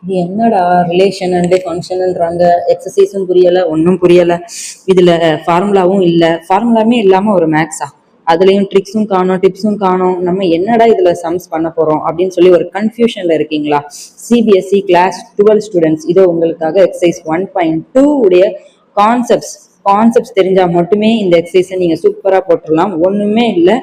இது என்னடா relation and ஃபங்க்ஷன்ன்றாங்க, எக்ஸசைஸும் புரியல, ஒன்றும் புரியல. இதுல ஃபார்முலாவும் இல்லை, ஃபார்முலாமே இல்லாம ஒரு மேக்ஸா? அதுலயும் ட்ரிக்ஸும் காணும், டிப்ஸும் காணும். நம்ம என்னடா இதுல சம்ஸ் பண்ண போறோம் அப்படின்னு சொல்லி ஒரு கன்ஃபியூஷன்ல இருக்கீங்களா? சிபிஎஸ்இ கிளாஸ் 12 ஸ்டூடெண்ட்ஸ் இதோ உங்களுக்காக எக்ஸசைஸ் 1.2 உடைய கான்செப்ட்ஸ் தெரிஞ்சா மட்டுமே இந்த எக்ஸசைஸை நீங்க சூப்பரா போட்டுடலாம். ஒண்ணுமே இல்லை.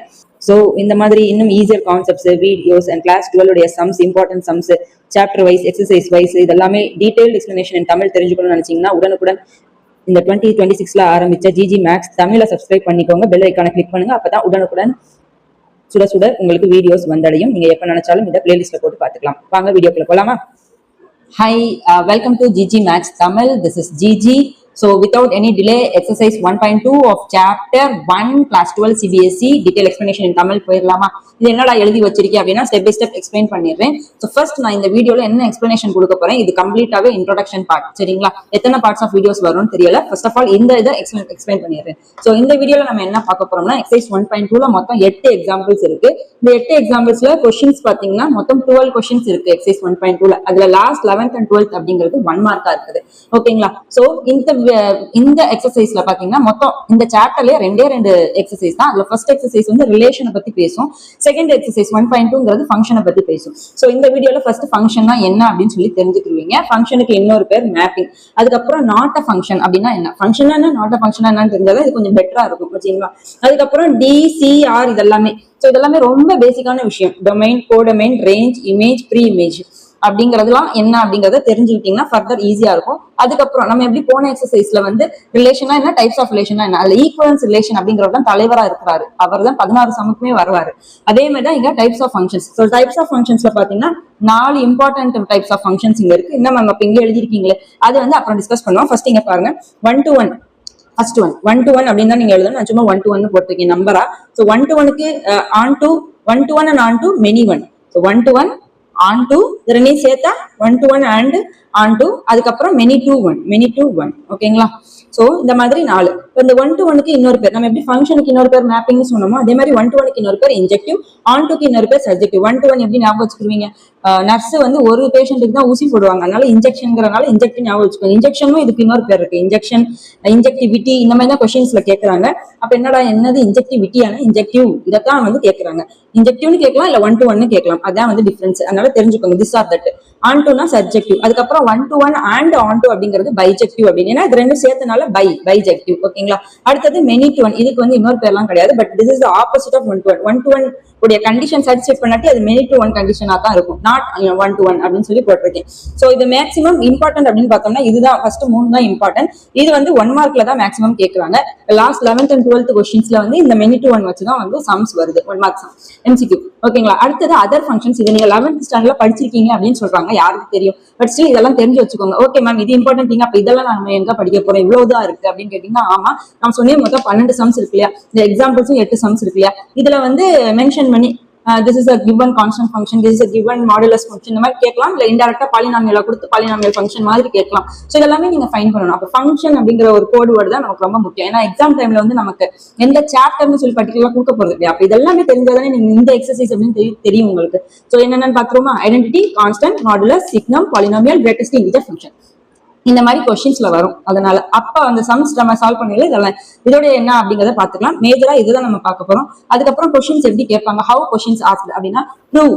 ஸோ இந்த மாதிரி இன்னும் easier concepts, videos and class 12 உடைய sums, important sums, chapter wise, exercise wise, இதெல்லாமே டீடைல்டு எக்ஸ்பிளனேஷன் இன் தமிழ் தெரிஞ்சுக்கணும்னு நினைச்சீங்கன்னா உடனுக்குடன் இந்த 2026ல ஆரம்பிச்ச ஜிஜி மேக்ஸ் தமிழை சப்ஸ்கிரைப் பண்ணிக்கோங்க. பெல் ஐக்கானை கிளிக் பண்ணுங்க. அப்பதான் உடனுக்குடன் சுட சுட உங்களுக்கு வீடியோஸ் வந்தடையும். நீங்க எப்ப நினைச்சாலும் இதை பிளேலிஸ்ட்ல போட்டு பார்த்துக்கலாம். வாங்க வீடியோக்குள்ள போலாமா? Hi, welcome to GG Maths Tamil. This is GG. So without any delay, exercise 1.2 of chapter 1 class 12 CBSE detail explanation in Tamil போயிடலாமா? இது என்னடா எழுதி வச்சிருக்கேன் அப்படின்னா ஸ்டெப் பை ஸ்டெப் எக்ஸ்பிளைன் பண்ணிடுறேன். ஸோ ஃபர்ஸ்ட் நான் இந்த வீடியோல என்ன எக்ஸ்பிளனேஷன் கொடுக்க போறேன், இது கம்ப்ளீட்டாவே இன்ட்ரோடக்ஷன் பார்ட். சரிங்களா? எத்தனை பார்ட்ஸ் ஆஃப் வீடியோஸ் வரும்னு தெரியல. ஃபர்ஸ்ட் ஆஃப் ஆல் இந்த இதை எக்ஸ்பிளைன் பண்ணிடுறேன். ஸோ இந்த வீடியோல நம்ம என்ன பார்க்க போறோம்னா எக்ஸசைஸ் 1.2ல மொத்தம் 8 எக்ஸாம்பிள்ஸ் இருக்கு. இந்த 8 எக்ஸாம்பிள்ஸ்ல கொஸ்டின்ஸ் பாத்தீங்கன்னா மொத்தம் 12 கொஸ்டின்ஸ் இருக்கு எக்ஸசைஸ் 1.2ல. அதுல லாஸ்ட் 11th and 12th அப்படிங்கிறது 1 மார்க்கா இருக்குது. ஓகேங்களா? ஸோ இந்த எக்ஸசைஸ்ல பாத்தீங்கன்னா மொத்தம் இந்த சாப்டர்லயே ரெண்டு எக்ஸசைஸ் தான். அதுல ஃபர்ஸ்ட் எக்ஸசைஸ் வந்து ரிலேஷனை பத்தி பேசும். செகண்ட் எக்ஸசைஸ் 1.2ங்கிறது ஃபங்க்ஷனை பத்தி பேசும். சோ இந்த வீடியோல ஃபர்ஸ்ட் ஃபங்க்ஷன்னா என்ன அப்படின்னு சொல்லி தெரிஞ்சுக்குவீங்க. ஃபங்க்ஷனுக்கு இன்னொரு பேர் மேப்பிங். அதுக்கப்புறம் நாட் அ ஃபங்க்ஷன் அப்படின்னா என்ன, ஃபங்க்ஷன் என்ன, நாட் அ ஃபங்க்ஷன் என்னன்னு தெரிஞ்சாதான் இது கொஞ்சம் பெட்டரா இருக்கும். ஓகேங்களா? அதுக்கப்புறம் டிசிஆர் இதெல்லாமே. சோ இதெல்லாமே ரொம்ப பேசிக்கான விஷயம். Domain, codomain, range, image, pre image அப்படிங்கறதுலாம் என்ன அப்படிங்கறத தெரிஞ்சுக்கிட்டீங்கன்னா ஃபர்தர் ஈஸியா இருக்கும். அதுக்கப்புறம் நம்ம எப்படி போன எக்ஸசைஸ்ல வந்து ரிலேஷனா என்ன, டைப்ஸ் ஆஃப் ரிலேஷனா என்ன, அதுல ஈக்குவலன்ஸ் ரிலேஷன் அப்படிங்கறத தலைவரா இருக்கிறாரு, அவர் தான் 16 சமுக்குமே வருவாரு. அதே மாதிரி தான் இங்க types of functions. So types of ஃபங்க்ஷன்ஸ்ல பாத்தீங்கன்னா 4 இம்பார்ட்டன்ட் டைப்ஸ் ஆஃப் ஃபங்க்ஷன்ஸ் இங்க இருக்கு. இன்னும் நம்ம இங்க எழுதிருக்கீங்களே அது வந்து அப்புறம் டிஸ்கஸ் பண்ணுவோம். ஃபர்ஸ்ட் இங்க பாருங்க, 1 to 1. ஃபர்ஸ்ட் 1 to 1 அப்படின்னு தான் நீங்க எழுதணும். நான் சும்மா 1 to 1 போட்டிருக்கேன் நம்பரா. ஸோ 1 to 1க்கு on to 1 to 1 and on to many 1. So 1 to 1 on to ரெண்டையும் சேர்த்தா 1 to 1 and on to, அதுக்கப்புறம் many to 1. ஓகேங்களா? சோ இந்த மாதிரி 4. இந்த 1 to 1க்கு இன்னொரு பேர், நம்ம எப்படி ஃபங்க்ஷனுக்கு இன்னொரு பேர் மேப்பிங் சொன்னோமோ அதே மாதிரி 1 to 1க்கு இன்னொரு பேர் இன்ஜெக்டிவ், on to க்கு இன்னொரு பேர் சப்ஜெக்டிவ். 1 to 1 எப்படி ஞாபகம் வச்சுக்குவீங்க? நர்ஸ் வந்து ஒரு பேஷண்ட்டுக்கு தான் ஊசி போடுவாங்க, அதனால இன்ஜெக்ஷன்ங்கிறனால இன்ஜெக்டிவ் ஞாபகம் வச்சுக்கோங்க. இன்ஜெக்ஷனும் இதுக்கு இன்னொரு பேர் இருக்கு, இன்ஜெக்ஷன், இன்ஜெக்டிவிட்டி, இந்த மாதிரி தான் கொஸ்டின்ஸ்ல கேட்கறாங்க. அப்ப என்னடா என்னது இன்ஜெக்டிவிட்டியான இன்ஜெக்டிவ், இதைத்தான் வந்து கேட்கறாங்க. இன்ஜெக்டிவ்னு கேட்கலாம், இல்ல 1 to 1 கேட்கலாம். அதான் வந்து டிஃபரன்ஸ். அதனால தெரிஞ்சுக்கோங்க this are that. on to னா சப்ஜெக்டிவ். அதுக்கப்புறம் 1 to 1 and on to அப்படிங்கிறது பைஜெக்டிவ் அப்படின்னு. ஏன்னா இது ரெண்டும் சேர்த்தனால பைஜெக்டிவ். ஓகேங்களா? அடுத்தது many to 1. இதுக்கு வந்து இன்னொரு பேர்லாம் கிடையாது, but this is the opposite of 1 to 1. 1 to 1 உடைய கண்டிஷன் சாட்டிஸ்ஃபை பண்ணாட்டி அது many to 1 கண்டிஷனா தான் இருக்கும், நாட் 1 to 1 அப்படின்னு சொல்லி போட்டிருக்கேன். சோ இது மேக்ஸிமம் இம்பார்ட்டன்ட் அப்படின்னு பார்த்தோம்னா இதுதான் ஃபர்ஸ்ட் 3 தான் இம்பார்ட்டன்ட். இது வந்து 1 மார்க்ல தான் மேக்ஸிமம் கேட்கறாங்க. லாஸ்ட் 11th and 12th கொஸ்டின்ஸ்ல வந்து இந்த many to 1 வச்சு தான் வந்து சம்ஸ் வருது, 1 மார்க் சம், எம்சிக்யூ. ஓகேங்களா? அடுத்தது அதர் ஃபங்க்ஷன்ஸ். இது நீங்க 11th ஸ்டாண்டர்ட்ல படிச்சிருக்கீங்க அப்படின்னு சொல்றாங்க, யாருக்கு தெரியும். பட் ஸ்டில் இதெல்லாம் தெரிஞ்சு வச்சுக்கோங்க. ஓகே மேம் இது இம்பார்ட்டன்ட் திங், அப்ப இதெல்லாம் நம்ம எங்க படிக்க போறோம், இவ்வளவுதான் இருக்கு அப்படின்னு கேட்டீங்கன்னா ஆமா, நம்ம சொன்னே மொத்தம் 12 சம்ஸ் இருக்கு இல்லையா? இந்த எக்ஸாம்பிள்ஸும் 8 சம்ஸ் இருக்கு இல்லையா? இதுல வந்து மென்ஷன் பண்ணி this is a given constant function, this is a given modulus function இந்த மாதிரி கேட்கலாம். இல்ல இன்டைரக்டா பாலினாமியலா கொடுத்து பாலினாமியல் ஃபங்க்ஷன் மாதிரி கேட்கலாம். சோ இதெல்லாமே நீங்க ஃபைண்ட் பண்ணணும். அப்ப ஃபங்க்ஷன் அப்படிங்கிற ஒரு கோட் வேர்டு தான் நமக்கு ரொம்ப முக்கியம். ஏன்னா எக்ஸாம் டைம்ல வந்து நமக்கு எந்த சாப்டர்னு சொல்லி பர்டிகுலரா கொடுக்க போறது இல்லையா? அப்ப இதெல்லாமே தெரிஞ்சாதானே நீங்க இந்த எக்ஸசைஸ் அப்படின்னு தெரியும் உங்களுக்கு. சோ என்னென்னு பாத்துருமா? Identity, constant, modulus, signum, polynomial, greatest integer function, இந்த மாதிரி கொஸ்டின்ஸ்ல வரும். அதனால அப்ப அந்த சம்ஸ் நம்ம சால்வ் பண்ணல இதெல்லாம் இதோட என்ன அப்படிங்கறத பாத்துக்கலாம். மேஜரா இதுதான் நம்ம பார்க்க போறோம். அதுக்கப்புறம் கொஸ்டின்ஸ் எப்படி கேட்பாங்க, ஹவு கொஸ்டின்ஸ் ஆஸ்க்ட் அப்படின்னா prove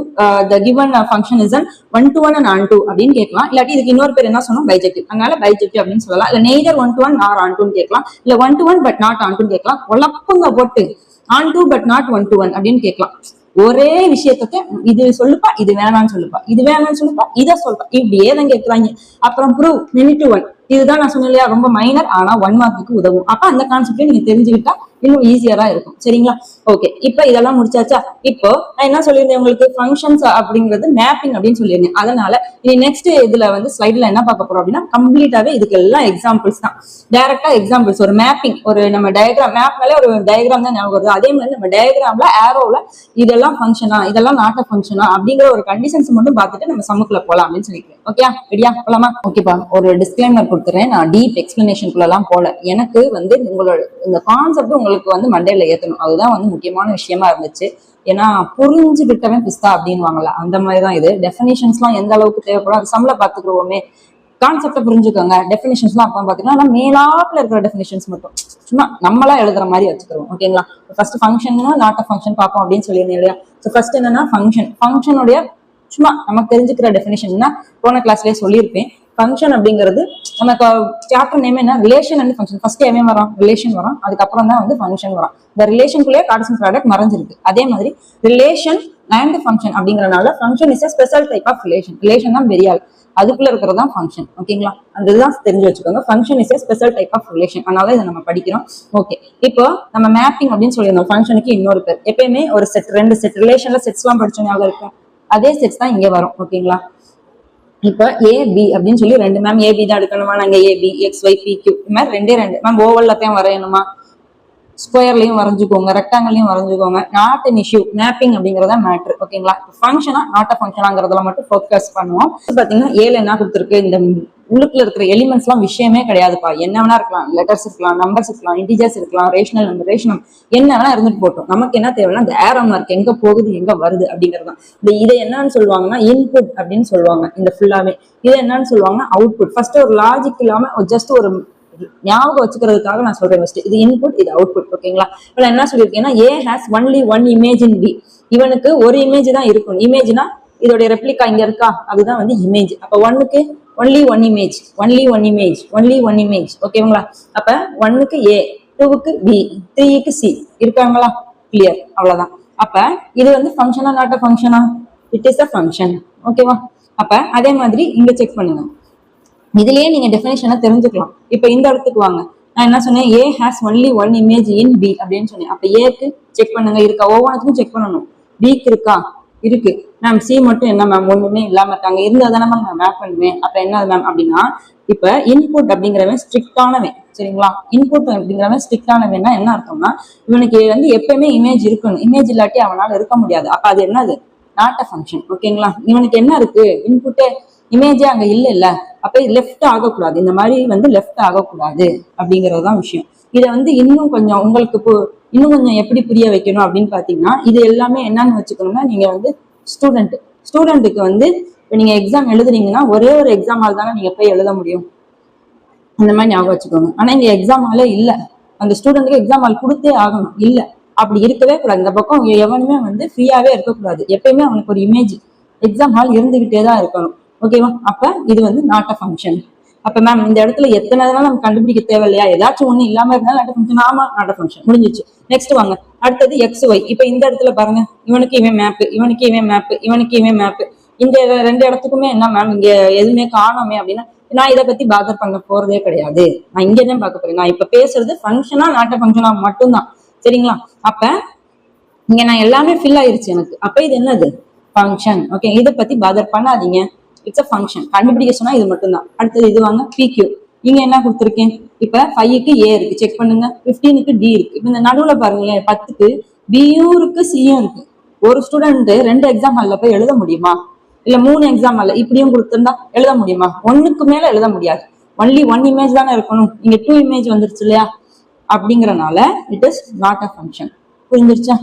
the given function is an 1 to 1 and on to அப்படின்னு கேட்கலாம். இல்லாட்டி இதுக்கு இன்னொரு பேர் என்ன சொன்னோம், பைஜெக்டிவ், அதனால பைஜெக்டிவ் அப்படின்னு சொல்லலாம். இல்ல neither 1 to 1 nor on to கேட்கலாம். இல்ல 1 to 1 but not on to கேட்கலாம். குழப்பங்க போட்டு on to but not 1 to 1 அப்படின்னு கேட்கலாம். ஒரே விஷயத்த இது சொல்லுப்பா, இது வேணாம்னு சொல்லுப்பா, இது வேணாம்னு சொல்லுப்பா, இதை சொல்லுப்பா, இப்படியே தான் கேட்கறாங்க. அப்புறம் prove many to 1, இதுதான் நான் சொன்னேன் இல்லையா, ரொம்ப மைனர் ஆனா 1 மார்க்குக்கு உதவும். அப்ப அந்த கான்செப்டை நீங்க தெரிஞ்சுக்கிட்டா இன்னும் ஈஸியரா இருக்கும். சரிங்களா? ஓகே, இப்ப இதெல்லாம் முடிச்சாச்சா? இப்போ நான் என்ன சொல்லியிருந்தேன் உங்களுக்கு, ஃபங்க்ஷன்ஸ் அப்படிங்கிறது மேப்பிங் அப்படின்னு சொல்லியிருந்தேன். அதனால இனி நெக்ஸ்ட் இதுல வந்து ஸ்லைட்ல என்ன பார்க்க போறோம் அப்படின்னா கம்ப்ளீட்டாவே இதுக்கு எல்லாம் எக்ஸாம்பிள்ஸ் தான். டைரக்டா எக்ஸாம்பிள்ஸ், ஒரு மேப்பிங், ஒரு நம்ம டயக்ராம், மேப்னாலே ஒரு டயக்ராம் தான் ஞாபகம் வருது. அதே மாதிரி நம்ம டயக்ராம்ல ஏரோல இதெல்லாம் ஃபங்க்ஷனா, இதெல்லாம் நாட் ஃபங்க்ஷனா அப்படிங்கிற ஒரு கண்டிஷன்ஸ் மட்டும் பார்த்துட்டு நம்ம சம்முக்குள்ள போலாம் அப்படின்னு சொல்லிக்கிறேன். ஓகே, ரெடியா போலாமா? ஓகேப்பா, ஒரு டிஸ்க்ளைமர் கொடுத்துறேன். நான் டீப் எக்ஸ்பிளனேஷனுக்குள்ள எல்லாம் போல. எனக்கு வந்து உங்களோட இந்த கான்செப்ட் உங்களுக்கு உங்களுக்கு வந்து மண்டையில ஏத்தணும். அதுதான் வந்து முக்கியமான விஷயமா இருந்துச்சு. ஏன்னா புரிஞ்சுக்கிட்டவன் பிஸ்தா அப்படின்வாங்கல்ல, அந்த மாதிரிதான் இது. டெஃபினிஷன்ஸ் எல்லாம் எந்த அளவுக்கு தேவைப்படும் அது சம்ல பாத்துக்கிறோமே. கான்செப்டை புரிஞ்சுக்கோங்க. டெஃபினிஷன்ஸ் எல்லாம் அப்ப பாத்தீங்கன்னா மேலாப்ல இருக்கிற டெஃபினிஷன்ஸ் மட்டும் சும்மா நம்மளா எழுதுற மாதிரி வச்சுக்கிறோம். ஓகேங்களா? ஃபர்ஸ்ட் ஃபங்க்ஷன்னா நாட் அ ஃபங்க்ஷன் பார்ப்போம் அப்படின்னு சொல்லியிருந்தேன் இல்லையா? ஃபர்ஸ்ட் என்னன்னா ஃபங்க்ஷனுடைய சும்மா நமக்கு தெரிஞ்சுக்கிற டெஃபினிஷன் தான் போன கிளாஸ்லயே சொல்லியிருப்பேன். ஃபங்க்ஷன் அப்படிங்கிறது நமக்கு சாப்டர் நேம் என்ன, ரிலேஷன் அண்ட் ஃபங்க்ஷன். ஃபர்ஸ்ட் எவன் வரும், ரிலேஷன் வரும், அதுக்கப்புறம் தான் வந்து ஃபங்க்ஷன் வரும். இந்த ரிலேஷனுக்குள்ளேயே கார்டீசியன் ப்ராடக்ட் மறைஞ்சிருக்கு. அதே மாதிரி ரிலேஷன் அண்ட் ஃபங்க்ஷன் அப்படிங்கறதுனால function is a special type of relation. Relation தான் பெரிய ஆள், அதுக்குள்ள இருக்கிறதா ஃபங்க்ஷன். ஓகேங்களா? அந்த இதுதான் தெரிஞ்சு வச்சுக்கோங்க. Function is a special type of relation. அதனால இதை நம்ம படிக்கிறோம். ஓகே, இப்போ நம்ம மேப்பிங் அப்படின்னு சொல்லியிருந்தோம். ஃபங்க்ஷனுக்கு இன்னொரு பேர். எப்பயுமே ஒரு செட், ரெண்டு செட் ரிலேஷன்ல செட்ஸ் எல்லாம் படிச்சோம், ஞாபகம் இருக்கு? அதே செட்ஸ் தான் இங்க வரும். ஓகேங்களா? இப்ப ஏபி அப்படின்னு சொல்லி ரெண்டு மேம் ஏபி தான் எடுக்கணுமா? நாங்க A B X Y P Q இது மாதிரி ரெண்டே ரெண்டு மேம் ஓவல்ல தான் வரையணுமா? ஸ்கொயர்லயும் வரைஞ்சுக்கோங்க, ரெக்டாங்கிலையும் வரைஞ்சுக்கோங்க. Not an issue. மேப்பிங் அப்படிங்கறத மேட்ரு. ஓகேங்களா? ஃபங்க்ஷனா நாட் அ ஃபங்க்ஷனாங்கிறதுல மட்டும் ஃபோக்கஸ் பண்ணுவோம். பாத்தீங்கன்னா ஏல என்ன கொடுத்துருக்கு, இந்த உள்ளுக்குள்ள இருக்கிற எலிமெண்ட்ஸ் எல்லாம் விஷயமே கிடையாதுப்பா. என்ன வேணா இருக்கலாம், லெட்டர்ஸ் இருக்கலாம், நம்பர்ஸ் இருக்கலாம், இன்டிஜர்ஸ் இருக்கலாம், ரேஷனல் நம்பர், ரேஷனல் என்ன வேணா இருந்துட்டு போட்டோம். நமக்கு என்ன தேவைன்னா இந்த ஏரோ மார்க் எங்க போகுது எங்க வருது அப்படிங்கறதுதான். இதை என்னன்னு சொல்லுவாங்கன்னா இன்புட் அப்படின்னு சொல்லுவாங்க. இந்த ஃபுல்லாவே இதை என்னன்னு சொல்லுவாங்கன்னா அவுட்புட். ஃபர்ஸ்ட் ஒரு லாஜிக் இல்லாம ஜஸ்ட் ஒரு ஞாபகம் வச்சுக்கிறதுக்காக நான் சொல்றேன். ஃபர்ஸ்ட் இது இன்புட், இது அவுட்புட். ஓகேங்களா? இப்ப நான் என்ன சொல்லியிருக்கேன்னா A has only one image in B. இவனுக்கு ஒரு இமேஜ் தான் இருக்கும். இமேஜ்னா இதோட ரெப்ளிகா இங்க இருக்கா, அதுதான் வந்து இமேஜ். அப்ப ஒன்னுக்கு only one image, only one image, only one image. ஓகேங்களா? அப்ப ஒன்னுக்கு ஏ, டூவுக்கு பி, த்ரீக்கு சி இருக்காங்களா? கிளியர்? அவ்வளவுதான். அப்ப இது வந்து ஃபங்க்ஷனா நாட் அ ஃபங்க்ஷனா? It is a function. ஓகேவா? அப்ப அதே மாதிரி இங்க செக் பண்ணுங்க. இதுலயே நீங்க டெஃபினேஷனை தெரிஞ்சுக்கலாம். இப்ப இந்த இடத்துக்கு வாங்க. நான் என்ன சொன்னேன், A has only one image in B அப்படின்னு சொன்னேன். அப்ப ஏக்கு செக் பண்ணுங்க, இருக்கா? ஒவ்வொன்றுக்கும் செக் பண்ணணும். பிக்கு இருக்கா? இருக்கு. மேம் சி மட்டும் என்ன மேம் ஒண்ணுமே இல்லாம இருக்காங்க, இருந்தா தானே மேம் நான் மேப் பண்ணுவேன். அப்ப என்ன மேம் அப்படின்னா, இப்ப இன்புட் அப்படிங்கிறவன் ஸ்ட்ரிக்டானவன். சரிங்களா? இன்புட் அப்படிங்கிறவன் ஸ்ட்ரிக்டானவன்னா என்ன அர்த்தம்னா, இவனுக்கு வந்து எப்பயுமே இமேஜ் இருக்கணும். இமேஜ் இல்லாட்டி அவனால இருக்க முடியாது. அப்ப அது என்னது? Not a function. ஓகேங்களா? இவனுக்கு என்ன இருக்கு, இன்புட்டே இமேஜே அங்க இல்ல. அப்ப லெஃப்ட் ஆகக்கூடாது. இந்த மாதிரி வந்து லெஃப்ட் ஆகக்கூடாது அப்படிங்கறதுதான் விஷயம். இதை வந்து இன்னும் கொஞ்சம் உங்களுக்கு இன்னும் கொஞ்சம் எப்படி புரிய வைக்கணும் அப்படின்னு பாத்தீங்கன்னா, இது எல்லாமே என்னன்னு வச்சுக்கணும்னா, நீங்க வந்து ஸ்டூடெண்ட்டுக்கு வந்து இப்ப நீங்க எக்ஸாம் எழுதுறீங்கன்னா ஒரே ஒரு எக்ஸாம் ஹால் தானே நீங்க போய் எழுத முடியும். அந்த மாதிரி ஞாபகம் வச்சுக்கோங்க. ஆனா இங்க எக்ஸாம் ஹாலே இல்ல. அந்த ஸ்டூடெண்ட்டுக்கு எக்ஸாம் ஹால் கொடுத்தே ஆகணும். இல்ல, அப்படி இருக்கவே கூடாது. இந்த பக்கம் எவனுமே வந்து ஃப்ரீயாவே இருக்கக்கூடாது. எப்பயுமே அவனுக்கு ஒரு இமேஜ் எக்ஸாம் ஹால் இருந்துகிட்டே தான் இருக்கணும். ஓகேவா? அப்ப இது வந்து நாட் அ ஃபங்க்ஷன். அப்ப மேம் இந்த இடத்துல எத்தனை இதெல்லாம் நம்ம கண்டுபிடிக்க தேவையில்லையா? ஏதாச்சும் ஒண்ணு இல்லாம இருந்தாலும் நாட் அ ஃபங்க்ஷன். ஆமா, நாட் அ ஃபங்க்ஷன். முடிஞ்சிச்சு. நெக்ஸ்ட் வாங்க. அடுத்தது எக்ஸ் ஒய். இப்ப இந்த இடத்துல பாருங்க, இவனுக்கு இவன் மேப், இவனுக்கு இவன் மேப், இவனுக்கு இவன் மேப். இந்த ரெண்டு இடத்துக்குமே என்ன மேம் இங்க எதுவுமே காணோமே அப்படின்னா, நான் இதை பத்தி பாதர் பண்ண போறதே கிடையாது. நான் இங்க தான் பார்க்க போறேன். நான் இப்ப பேசுறது ஃபங்க்ஷனா நாட் அ ஃபங்க்ஷனா மட்டும்தான். சரிங்களா? அப்ப இங்க நான் எல்லாமே ஃபில் ஆயிருச்சு எனக்கு. அப்ப இது என்னது? ஃபங்க்ஷன். ஓகே, இதை பத்தி பாதர் பண்ணாதீங்க. It's a function. கண்டுபிடிக்க சொன்னா இது மட்டும்தான். அடுத்தது இது வாங்க, PQ. இங்க என்ன கொடுத்துருக்கேன்? இப்ப 5க்கு ஏ இருக்கு, செக் பண்ணுங்க. 15க்கு டி இருக்கு. இப்ப இந்த நடுவுல பாருங்களேன், 10க்கு பியும் இருக்கு, சியும் இருக்கு. ஒரு ஸ்டூடெண்ட் 2 எக்ஸாம் ஹால்ல போய் எழுத முடியுமா? இல்ல 3 எக்ஸாம் ஹால்ல இப்படியும் கொடுத்திருந்தா எழுத முடியுமா? ஒன்னுக்கு மேல எழுத முடியாது. ஒன்லி ஒன் இமேஜ் தானே இருக்கணும். இங்க 2 இமேஜ் வந்துருச்சு இல்லையா? அப்படிங்கறனால it is not a function. புரிஞ்சிருச்சா?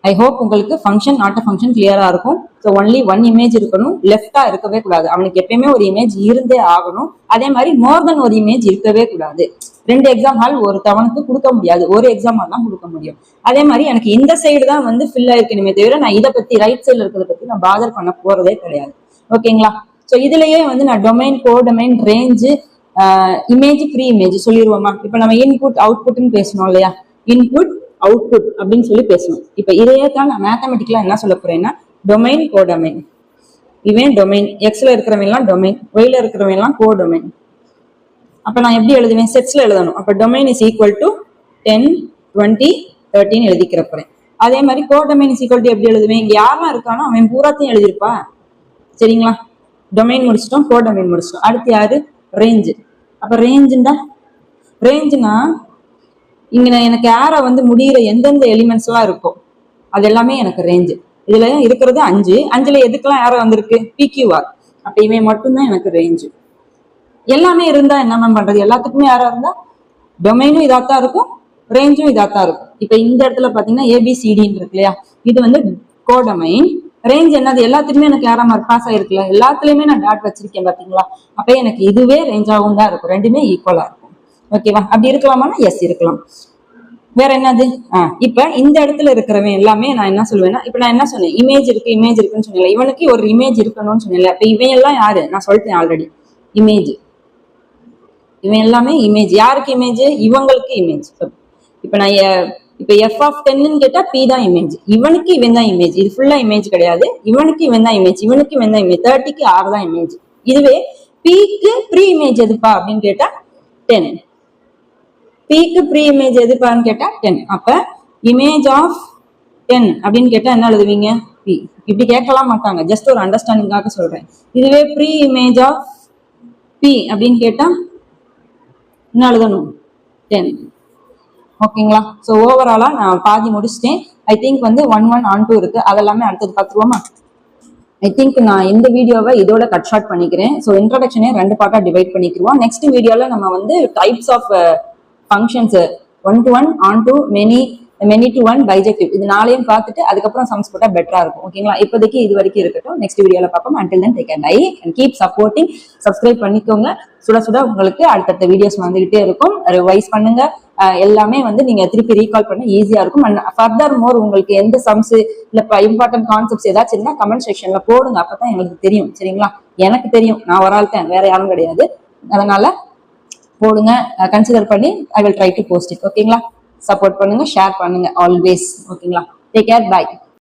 ஐ ஹோப் உங்களுக்கு ஃபங்க்ஷன் நாட் அ ஃபங்க்ஷன் கிளியரா இருக்கும். ஸோ ஒன்லி ஒன் இமேஜ் இருக்கணும், லெஃப்டா இருக்கவே கூடாது. அவனுக்கு எப்பயுமே ஒரு இமேஜ் இருந்தே ஆகணும். அதே மாதிரி மோர் தென் ஒரு இமேஜ் இருக்கவே கூடாது. 2 எக்ஸாம் ஹால் ஒரு தவணுக்கு கொடுக்க முடியாது, ஒரு எக்ஸாம் ஹால் தான் கொடுக்க முடியும். அதே மாதிரி எனக்கு இந்த சைடு தான் வந்து ஃபில் ஆயிருக்கணுமே தவிர நான் இதை பத்தி ரைட் சைட்ல இருக்கிறத பத்தி நான் பாதர் பண்ண போறதே கிடையாது. ஓகேங்களா? ஸோ இதுலயே வந்து நான் domain, codomain, range, image, pre image சொல்லிடுவோமா? இப்ப நம்ம இன்புட் அவுட்புட்னு பேசணும் இல்லையா? இன்புட் அவுட்புட் அப்படின்னு சொல்லி பேசணும். இப்ப இதையே தான் நான் மேத்தமெட்டிக்கலா என்ன சொல்ல போறேன்னா, டொமைன், கோடொமைன். இவன் டொமைன், எக்ஸ்ல இருக்கிறவங்க எல்லாம் டொமைன், ஒய்ல இருக்கிறவங்க எல்லாம் கோடொமைன். அப்ப நான் எப்படி எழுதுவேன்? செட்ஸ்ல எழுதணும். அப்ப டொமைன் இஸ் ஈக்குவல் டு 10, 20, 13 எழுதிக்கிற போறேன். அதே மாதிரி கோடொமைன் இஸ் ஈக்குவல் டு எப்படி எழுதுவேன்? இங்க யாரெல்லாம் இருக்கானோ அவன் பூராத்தையும் எழுதிருப்பா. சரிங்களா? டொமைன் முடிச்சிட்டோம், கோடொமைன் முடிச்சிட்டோம். அடுத்து யாரு? ரேஞ்சு. அப்ப ரேஞ்சுனா இங்க எனக்கு ஏரோ வந்து முடிகிற எந்தெந்த எலிமெண்ட்ஸ் எல்லாம் இருக்கும் அது எல்லாமே எனக்கு ரேஞ்சு. இதுல இருக்கிறது 5. 5ல எதுக்கெல்லாம் ஏரோ வந்திருக்கு? PQR. அப்ப இவன் மட்டும்தான் எனக்கு ரேஞ்சு. எல்லாமே இருந்தா என்ன மேம் பண்றது? எல்லாத்துக்குமே ஏரோ இருந்தா டொமைனும் இதாத்தான் இருக்கும், ரேஞ்சும் இதாத்தான் இருக்கும். இப்ப இந்த இடத்துல பாத்தீங்கன்னா ஏபிசிடின்னு இருக்கு இல்லையா, இது வந்து கோடொமைன். ரேஞ்ச் என்னது, எல்லாத்துலயுமே எனக்கு யாரா மார்க் பாஸ் ஆயிருக்குல்ல, எல்லாத்துலயுமே நான் டாட் வச்சிருக்கேன் பாத்தீங்களா, அப்ப எனக்கு இதுவே ரேஞ்சாகவும் தான் இருக்கும், ரெண்டுமே ஈக்குவலா இருக்கும். ஓகேவா, அப்படி இருக்கலாமான்னா எஸ் இருக்கலாம். வேற என்னது, இப்ப இந்த இடத்துல இருக்கிறவன் எல்லாமே நான் என்ன சொல்லுவேன்னா, இப்ப நான் என்ன சொன்னேன், இமேஜ் இருக்குன்னு சொன்னேன், இவனுக்கு ஒரு இமேஜ் இருக்கணும்னு சொன்னேன். இப்ப இவன் எல்லாம் யாரு, நான் சொல்லிட்டேன் ஆல்ரெடி, இமேஜ். இவன் எல்லாமே இமேஜ். யாருக்கு இமேஜ், இவங்களுக்கு இமேஜ். இப்ப நான் இப்ப எஃப் ஆஃப் 10 கேட்டா பி தான் இமேஜ், இவனுக்கு இவன் தான் இமேஜ். இது ஃபுல்லா இமேஜ் கிடையாது, இவனுக்கு இவன் தான் இமேஜ், இவனுக்கு இவன் தான் இமேஜ். 30க்கு 6 தான் இமேஜ். இதுவே பிக்கு ப்ரீ இமேஜ் எதுப்பா அப்படின்னு கேட்டா 10. பிக்கு ப்ரீ இமேஜ் எதுப்பான்னு கேட்டா 10. அப்ப இமேஜ் ஆஃப் 10 அப்படின்னு கேட்டா என்ன எழுதுவீங்க, பி. இப்படி கேட்கலாம் மாட்டாங்க, ஜஸ்ட் ஒரு அண்டர்ஸ்டாண்டிங்காக சொல்றேன். இதுவே ப்ரீ இமேஜ் ஆஃப் பி அப்படின்னு கேட்டா என்ன எழுதணும், 10. ஓகேங்களா. ஸோ ஓவராலா நான் பாதி முடிச்சிட்டேன். ஐ திங்க் வந்து 1 on 2 இருக்கு, அதெல்லாமே அடுத்தது பார்த்துருவோமா. ஐ திங்க் நான் இந்த வீடியோவை இதோட கட் ஷார்ட் பண்ணிக்கிறேன். ஸோ இன்ட்ரோடக்ஷனே 2 பார்ட்டா டிவைட் பண்ணிக்கிறோம். நெக்ஸ்ட் வீடியோல நம்ம வந்து types of functions 1 to 1, on to many, many to 1, bijective, இது 4ஐயும் பார்த்துட்டு அதுக்கப்புறம் சம்ஸ் போட்டா பெட்டரா இருக்கும். ஓகேங்களா, இப்போதைக்கு இது வரைக்கும் இருக்கட்டும். நெக்ஸ்ட் வீடியோல பார்ப்போம். until then take care, bye and keep supporting. Subscribe பண்ணிக்கோங்க. சுட சுட உங்களுக்கு அடுத்தடுத்த வீடியோஸ் வந்துகிட்டே இருக்கும். ரிவைஸ் பண்ணுங்க. எல்லாமே வந்து நீங்க திருப்பி ரீகால் பண்ண ஈஸியா இருக்கும். அண்ட் ஃபர்தர் மோர் உங்களுக்கு எந்த சம்ஸ் இல்ல இம்பார்ட்டன்ட் கான்செப்ட்ஸ் ஏதாச்சும் இருந்தா கமெண்ட் செக்ஷன்ல போடுங்க, அப்பதான் எங்களுக்கு தெரியும். சரிங்களா, எனக்கு தெரியும், நான் ஒரு ஆள் தான், வேற யாரும் கிடையாது. அதனால போடுங்க, கன்சிடர் பண்ணி I will try to post it. ஓகேங்களா, சப்போர்ட் பண்ணுங்க, ஷேர் பண்ணுங்க ஆல்வேஸ். ஓகேங்களா, டேக் கேர், பை.